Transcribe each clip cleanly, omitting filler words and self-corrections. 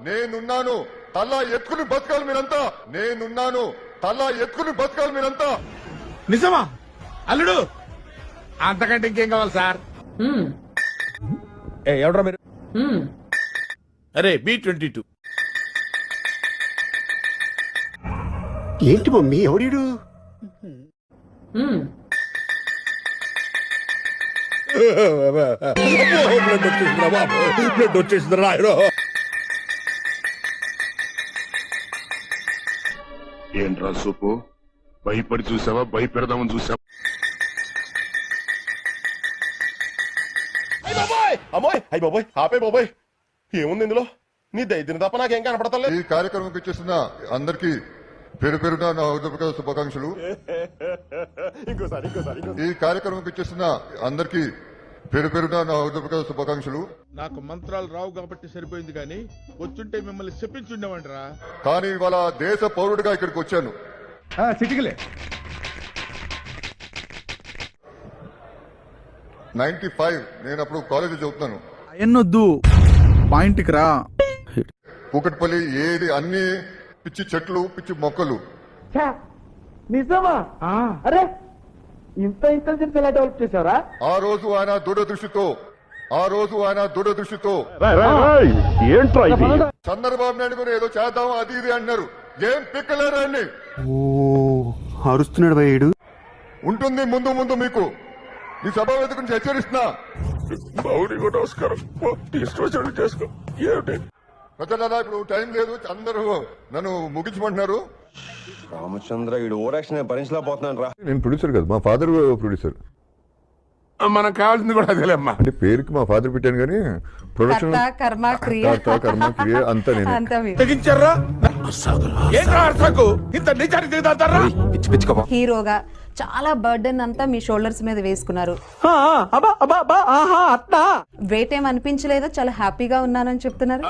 నేనున్నాను తలా ఎత్తుకుని బతకాలి మీరంతా. నేనున్నాను తలా ఎత్తుకుని బతకాలి మీరంతా. నిజమా అల్లుడు? అంతకంటే ఇంకేం కావాలి సార్? ఎవడ్రా మీరు? అరే B-22. ఏంటి మమ్మీ ఎవడీడు? బ్లడ్ వచ్చేసింది రాయరు. ఏంట్రా సూపు, భయపడి చూసావా? భయపెడదామని చూసావా? అమ్మాయి అయ్యి బాబోయ్, ఆపే బాబోయ్, ఏముంది ఇందులో? నీ దైత్యం తప్ప నాకేం కనపడతలే. ఈ కార్యక్రమంకి వచ్చేసిన అందరికీ పేరు పేరున నా హృదయపూర్వక శుభాకాంక్షలు. ఈ కార్యక్రమంకి వచ్చేసిన అందరికీ పేరు పేరున నా హృదయపూర్వక శుభాకాంక్షలు. నాకు మంత్రాలు రావు కాబట్టి సరిపోయింది, కానీ వచ్చుంటే మిమ్మల్ని చెప్పించుండేవంటరా. కానీ ఇవాళ దేశ పౌరుడిగా ఇక్కడికి వచ్చాను. చిటికలే 95 నేను అప్పుడు కాలేజీ చదువుతున్నాను. ఎన్నొద్దు పాయింట్కి రా. కూకట్పల్లి ఏది అన్ని పిచ్చి చెట్లు పిచ్చి మొక్కలు. నిజమా? అరే ఇంత ఇంటెలిజెన్స్ ఎలా డెవలప్ చేశారా? ఆ రోజు ఆయన దృఢదృష్టితో ఏంట్రా ఇది? చంద్రబాబు నాయుడు కూడా ఏదో చేద్దాం అది ఇది అన్నారు. ఏం పిక్కలేరా అండి? ఓ అరుస్తున్నాడు భయ్యుడు. ఉంటుంది ముందు ముందు మీకు. ఈ సభ వేదిక నుంచి హెచ్చరిస్తున్నా. నమస్కారం, చేసుకో. ఏమిటి ప్రజలారా ఇప్పుడు టైం లేదు, అందరూ నన్ను ముగించమంటున్నారు. రామచంద్ర వీడు ఓరాక్షన్ భరించలేకపోతున్నాను రా. నేను ప్రొడ్యూసర్ కాదు, మా ఫాదర్ ప్రొడ్యూసర్. మనకు కావాల్సింది కూడా అదేలేమ్మా. అంటే పేరుకి మా ఫాదర్ పెట్టాను కానీ ప్రొడక్షన్ కర్మ క్రియ అంతా నేను. తెగించారా? ఏంట్రా అర్థకు ఇంత నిజానికి దిగుతారా? హీరోగా చాలా బర్డెన్ అంతా మీ షోల్డర్స్ మీద వేసుకున్నారు. వెయిట్ ఏం అనిపించలేదా? చాలా హ్యాపీగా ఉన్నానని చెప్తున్నారు.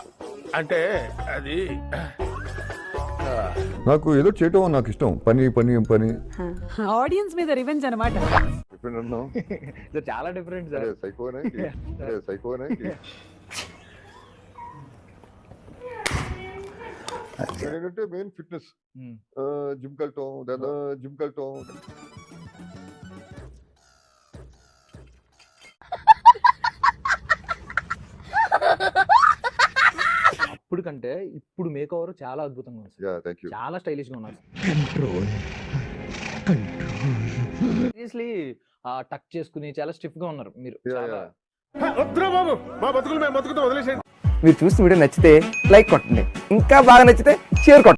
అంటే అది నాకు ఏదో చేయటం నాకు ఇష్టం. పని పని పని ఆడియన్స్ మీద రివెంజ్ అన్నమాట. చాలా డిఫరెంట్ సైకోనే ఏంటంటే మెయిన్ ఫిట్నెస్. జిమ్ కెళ్తాం అప్పుడు కంటే ఇప్పుడు మేక్ ఓవర్ చాలా అద్భుతంగా ఉంది సార్. Thank you. చాలా స్టైలిష్ గా ఉన్నారు. సీరియస్లీ టక్ చేసుకుని చాలా స్టిఫ్ గా ఉన్నారు మీరు. వద్దురా బాబు, మా బతుకులు మేము బతుకుతాం, వదిలేసేయండి. మీరు చూసిన వీడియో నచ్చితే లైక్ కొట్టండి, ఇంకా బాగా నచ్చితే షేర్ కొట్టండి.